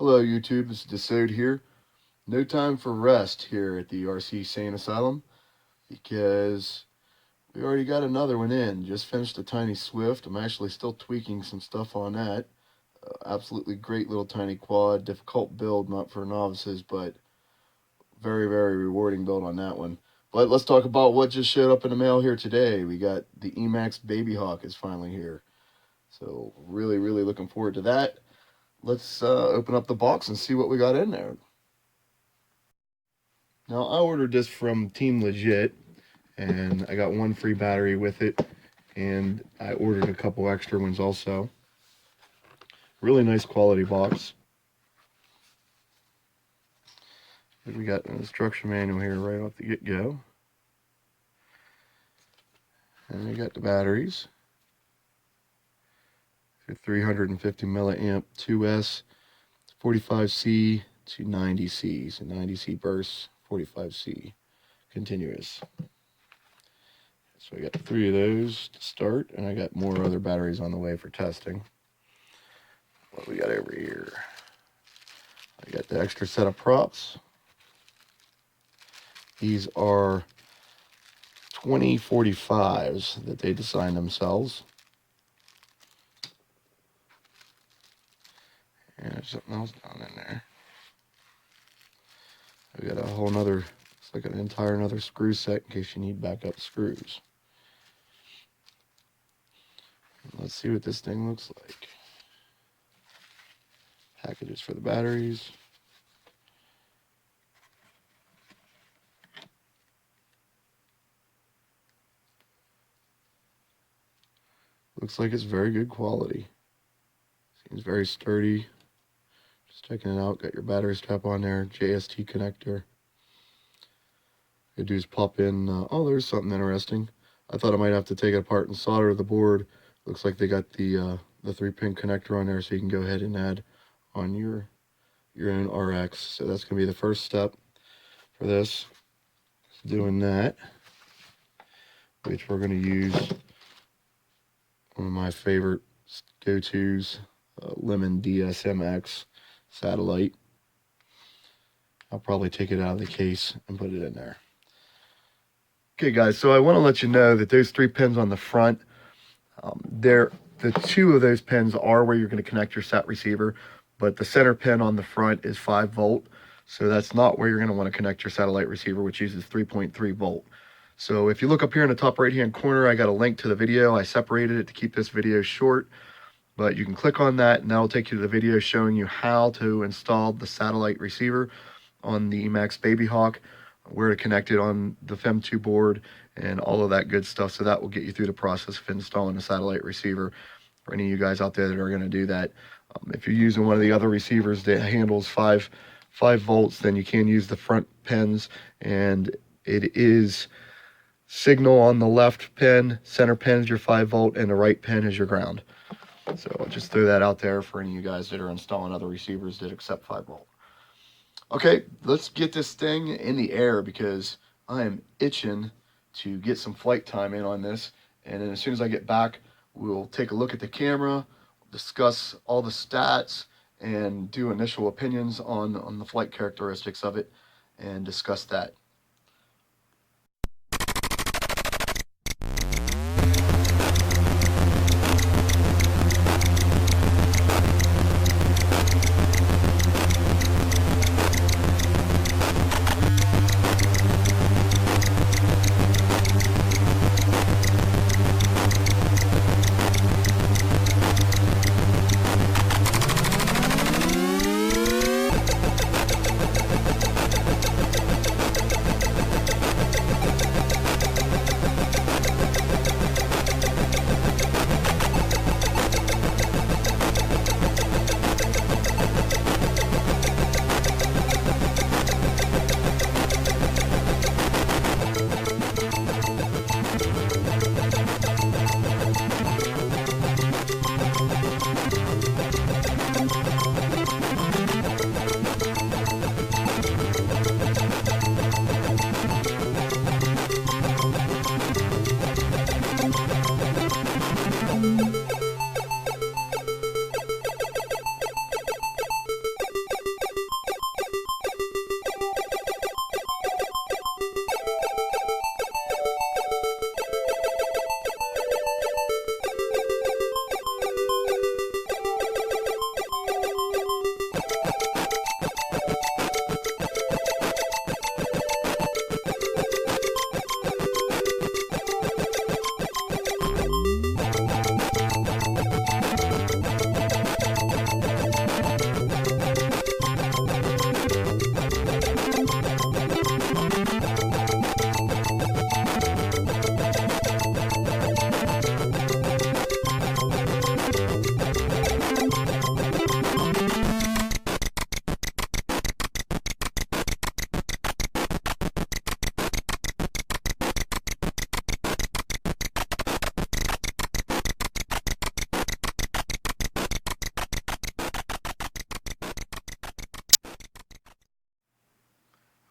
Hello YouTube, this is Desode here. No time for rest here at the RC Sane Asylum because we already got another one in. Just finished a Tiny Swift. I'm actually still tweaking some stuff on that. Absolutely great little tiny quad. Difficult build, not for novices, but very, very rewarding build on that one. But let's talk about what just showed up in the mail here today. We got the Emax Babyhawk is finally here. So really, really looking forward to that. Let's open up the box and see what we got in there. Now, I ordered this from Team Legit, and I got one free battery with it, and I ordered a couple extra ones also. Really nice quality box. We got an instruction manual here right off the get-go. And we got the batteries. 350 milliamp 2S, 45C to 90C. So 90C bursts, 45C continuous. So I got 3 of those to start, and I got more other batteries on the way for testing. What we got over here? I got the extra set of props. These are 2045s that they designed themselves. And there's something else down in there. We got a whole nother, it's like an entire another screw set in case you need backup screws. Let's see what this thing looks like. Packages for the batteries. Looks like it's very good quality. Seems very sturdy. Just checking it out. Got your battery strap on there. JST connector. What you do is pop in. Oh, there's something interesting. I thought I might have to take it apart and solder the board. Looks like they got the 3-pin connector on there, so you can go ahead and add on your own RX. So that's going to be the first step for this. Doing that, which we're going to use one of my favorite go-tos, Lemon DSMX satellite. I'll probably take it out of the case and put it in there. Okay guys, so I want to let you know that those 3 pins on the front, the 2 of those pins are where you're going to connect your sat receiver, but the center pin on the front is 5 volt, so that's not where you're going to want to connect your satellite receiver, which uses 3.3 volt. So if you look up here in the top right hand corner, I got a link to the video. I separated it to keep this video short, but you can click on that and that will take you to the video showing you how to install the satellite receiver on the Emax Babyhawk, where to connect it on the FEM2 board and all of that good stuff. So that will get you through the process of installing a satellite receiver for any of you guys out there that are going to do that. If you're using one of the other receivers that handles 5 volts, then you can use the front pins, and it is signal on the left pin, center pin is your 5 volt, and the right pin is your ground. So I'll just throw that out there for any of you guys that are installing other receivers that accept 5 volt. Okay, let's get this thing in the air because I am itching to get some flight time in on this. And then as soon as I get back, we'll take a look at the camera, discuss all the stats, and do initial opinions on the flight characteristics of it, and discuss that.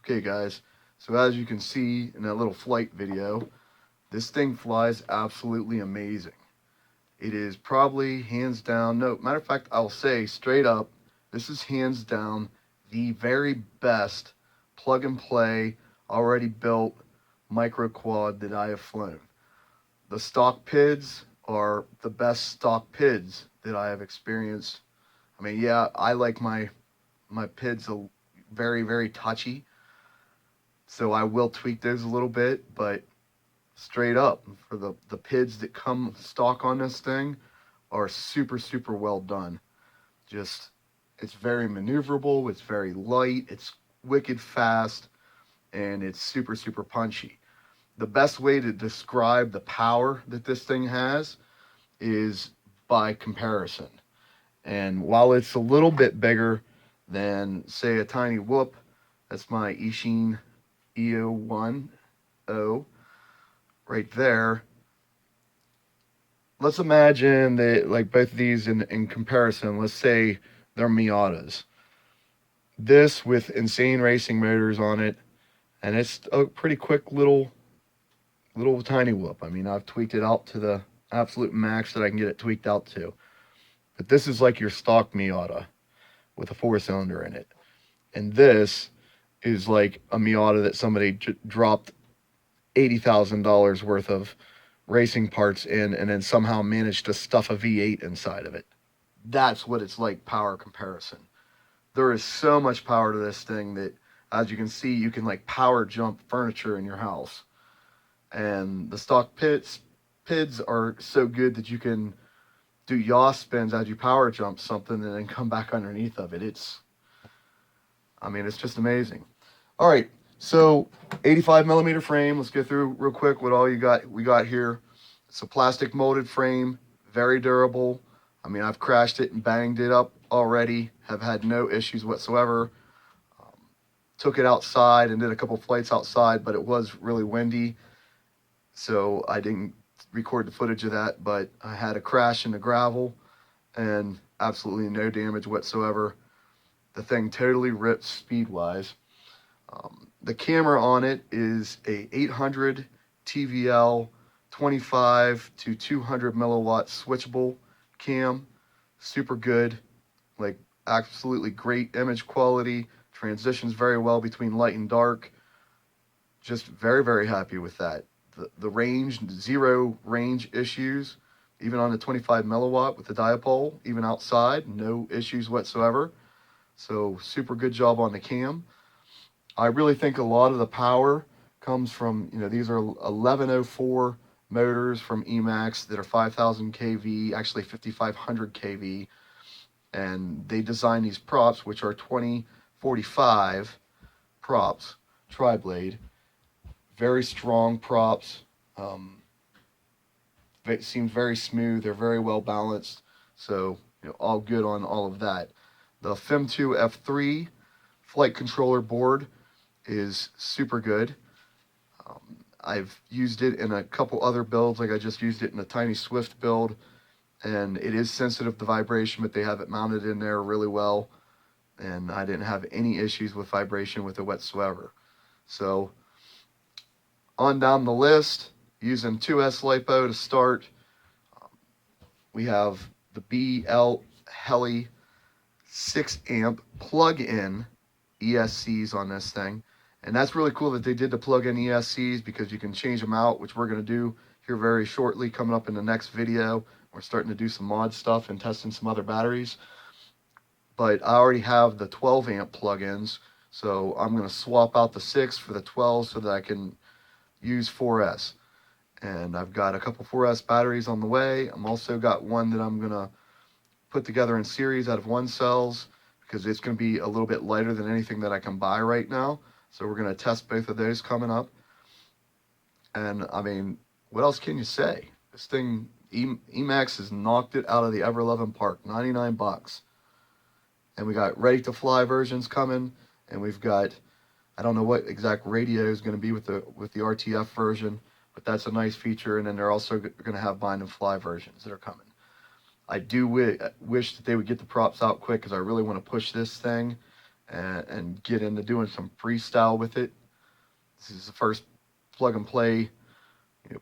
Okay guys, so as you can see in that little flight video, this thing flies absolutely amazing. It is probably hands down, no, matter of fact, I'll say straight up, this is hands down the very best plug and play, already built micro quad that I have flown. The stock PIDs are the best stock PIDs that I have experienced. I mean, yeah, I like my PIDs very, very touchy, so I will tweak those a little bit, but straight up, for the PIDs that come stock on this thing are super, super well done. Just, it's very maneuverable, it's very light, it's wicked fast, and it's super, super punchy. The best way to describe the power that this thing has is by comparison. And while it's a little bit bigger than, say, a tiny whoop, that's my Ishin EO1O right there. Let's imagine that, like, both of these in comparison, let's say they're Miatas. This with insane racing motors on it, and it's a pretty quick little tiny whoop. I mean, I've tweaked it out to the absolute max that I can get it tweaked out to. But this is like your stock Miata with a 4-cylinder in it. And this is like a Miata that somebody dropped $80,000 worth of racing parts in and then somehow managed to stuff a V8 inside of it. That's what it's like, power comparison. There is so much power to this thing that, as you can see, you can like power jump furniture in your house. And the stock PIDs are so good that you can do yaw spins as you power jump something and then come back underneath of it. I mean, it's just amazing. All right, so 85 millimeter frame. Let's go through real quick what all we got here. It's a plastic molded frame, very durable. I mean, I've crashed it and banged it up already, have had no issues whatsoever. Took it outside and did a couple flights outside, but it was really windy, so I didn't record the footage of that, but I had a crash in the gravel and absolutely no damage whatsoever. The thing totally ripped speed-wise. The camera on it is a 800 TVL 25 to 200 milliwatt switchable cam. Super good, like absolutely great image quality, transitions very well between light and dark. Just very, very happy with that. The range, zero range issues, even on the 25 milliwatt with the dipole, even outside, no issues whatsoever. So super good job on the cam. I really think a lot of the power comes from, these are 1104 motors from Emax that are 5,000 kV, actually 5,500 kV. And they design these props, which are 2045 props, tri-blade. Very strong props. It seems very smooth. They're very well balanced. So, all good on all of that. The FIM2 F3 flight controller board is super good. I've used it in a couple other builds, like I just used it in a Tiny Swift build, and it is sensitive to vibration, but they have it mounted in there really well, and I didn't have any issues with vibration with it whatsoever. So, on down the list, using 2S lipo to start, we have the BL Heli 6 amp plug-in ESCs on this thing. And that's really cool that they did the plug-in ESCs, because you can change them out, which we're going to do here very shortly, coming up in the next video. We're starting to do some mod stuff and testing some other batteries. But I already have the 12 amp plug-ins, so I'm going to swap out the 6 for the 12 so that I can use 4S. And I've got a couple 4S batteries on the way. I'm also got one that I'm going to put together in series out of 1 cells, because it's going to be a little bit lighter than anything that I can buy right now. So we're going to test both of those coming up. And I mean, what else can you say? This thing, Emax has knocked it out of the ever-loving park. 99 bucks. And we got ready to fly versions coming, and we've got, I don't know what exact radio is going to be with the RTF version, but that's a nice feature. And then they're also going to have bind and fly versions that are coming. I do wish that they would get the props out quick, because I really want to push this thing and get into doing some freestyle with it. This is the first plug and play,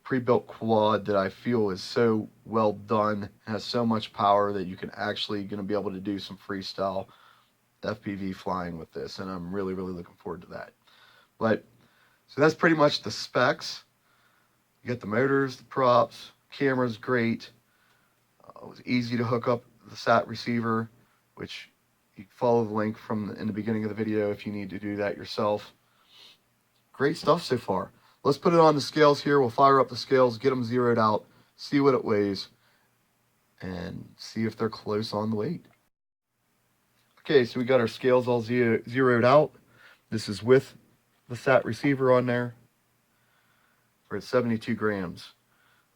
pre-built quad that I feel is so well done, has so much power that you can actually going to be able to do some freestyle FPV flying with this, and I'm really, really looking forward to that. But so that's pretty much the specs. You get the motors, the props, camera's great. It was easy to hook up the SAT receiver, which you follow the link from in the beginning of the video if you need to do that yourself. Great stuff so far. Let's put it on the scales here. We'll fire up the scales, get them zeroed out, see what it weighs, and see if they're close on the weight. Okay, so we got our scales all zeroed out. This is with the SAT receiver on there. We're at 72 grams.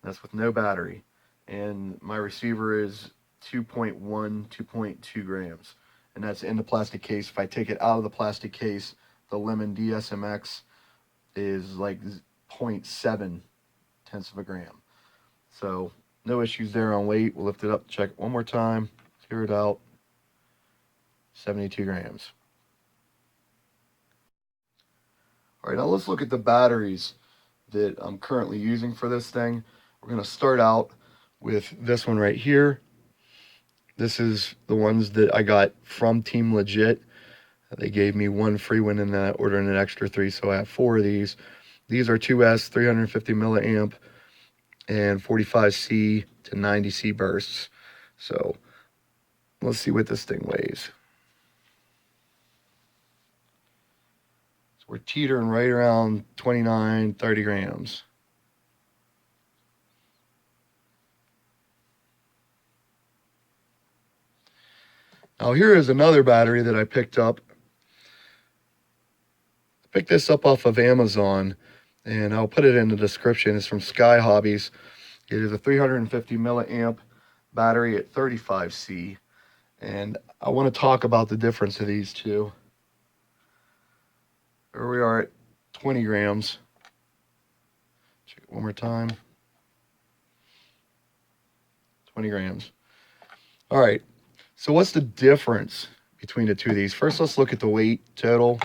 That's with no battery. And my receiver is 2.1, 2.2 grams. And that's in the plastic case. If I take it out of the plastic case, the Lemon DSMX is like 0.7 tenths of a gram. So no issues there on weight. We'll lift it up, check it one more time, zero it out, 72 grams. All right, now let's look at the batteries that I'm currently using for this thing. We're gonna start out with this one right here. This is the ones that I got from Team Legit. They gave me one free one in that, ordering an extra 3, so I have 4 of these. These are 2S, 350 milliamp, and 45C to 90C bursts. So let's see what this thing weighs. So we're teetering right around 29, 30 grams. Now here is another battery that I picked up. I picked this up off of Amazon, and I'll put it in the description. It's from Sky Hobbies. It is a 350 milliamp battery at 35C. And I want to talk about the difference of these two. Here we are at 20 grams. Check it one more time. 20 grams. All right. So what's the difference between the two of these? First, let's look at the weight total.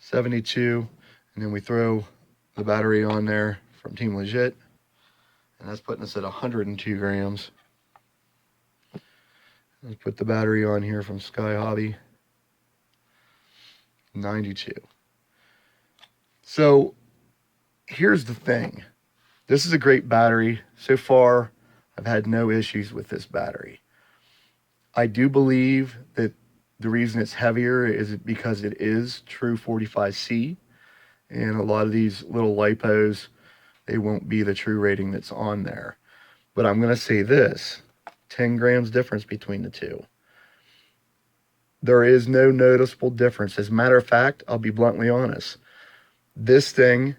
$72, and then we throw the battery on there from Team Legit, and that's putting us at 102 grams. Let's put the battery on here from Sky Hobby, 92. So here's the thing. This is a great battery. So far, I've had no issues with this battery. I do believe that the reason it's heavier is because it is true 45C, and a lot of these little lipos, they won't be the true rating that's on there. But I'm going to say this, 10 grams difference between the two. There is no noticeable difference. As a matter of fact, I'll be bluntly honest. This thing,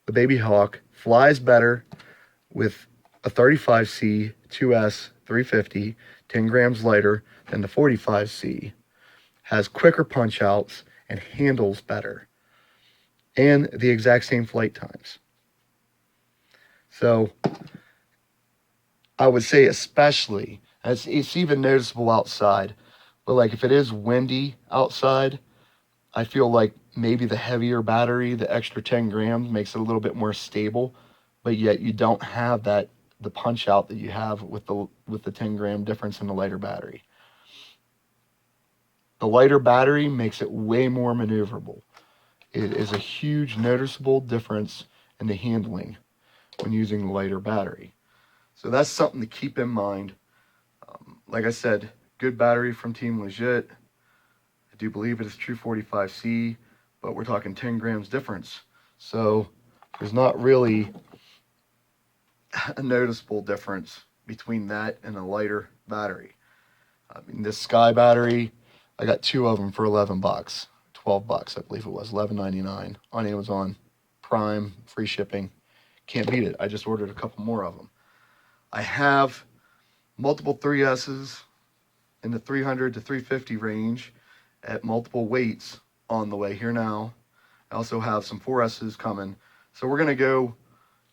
the Babyhawk, flies better with a 35C 2S 350, 10 grams lighter than the 45C, has quicker punch outs, and handles better, and the exact same flight times. So I would say especially, as it's even noticeable outside, but like if it is windy outside, I feel like maybe the heavier battery, the extra 10 grams, makes it a little bit more stable, but yet you don't have the punch out that you have with the 10 gram difference in the lighter battery. The lighter battery makes it way more maneuverable. It is a huge noticeable difference in the handling when using the lighter battery. So that's something to keep in mind. Like I said, good battery from Team Legit. I do believe it is true 45C, but we're talking 10 grams difference. So there's not really a noticeable difference between that and a lighter battery. I mean, this Sky battery, I got 2 of them for 11 bucks, 12 bucks, I believe it was, $11.99 on Amazon Prime, free shipping. Can't beat it. I just ordered a couple more of them. I have multiple 3S's in the 300 to 350 range at multiple weights on the way here now. I also have some 4S's coming. So we're going to go,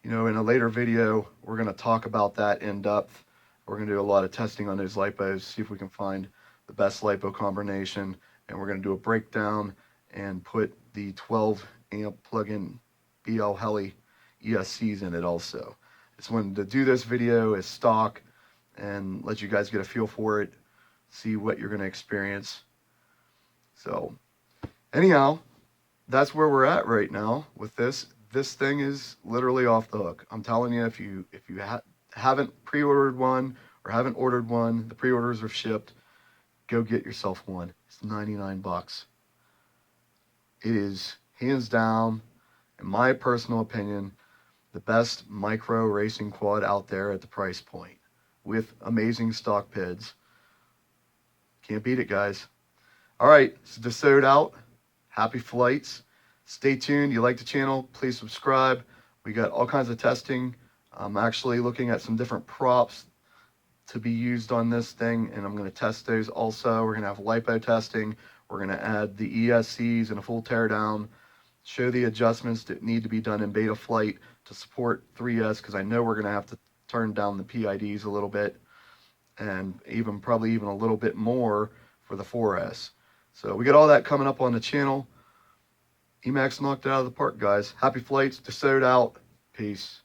in a later video, we're going to talk about that in depth. We're going to do a lot of testing on those lipos, see if we can find the best lipo combination, and we're going to do a breakdown and put the 12 amp plug-in BL Heli ESCs in it also. Just wanted to do this video as stock and let you guys get a feel for it, see what you're going to experience. So anyhow, that's where we're at right now with this. This thing is literally off the hook. I'm telling you, if you haven't pre-ordered one or haven't ordered one, the pre-orders are shipped. Go get yourself one. It's 99 bucks. It is hands down, in my personal opinion, the best micro racing quad out there at the price point with amazing stock PIDs. Can't beat it, guys. All right, so DeSoed out. Happy flights. Stay tuned. You like the channel, please subscribe. We got all kinds of testing. I'm actually looking at some different props to be used on this thing, and I'm going to test those also. We're going to have lipo testing. We're going to add the ESCs and a full teardown, show the adjustments that need to be done in beta flight to support 3S, because I know we're going to have to turn down the PIDs a little bit, and probably even a little bit more for the 4S. So we got all that coming up on the channel. Emax knocked it out of the park, guys. Happy flights. DeSoed out. Peace.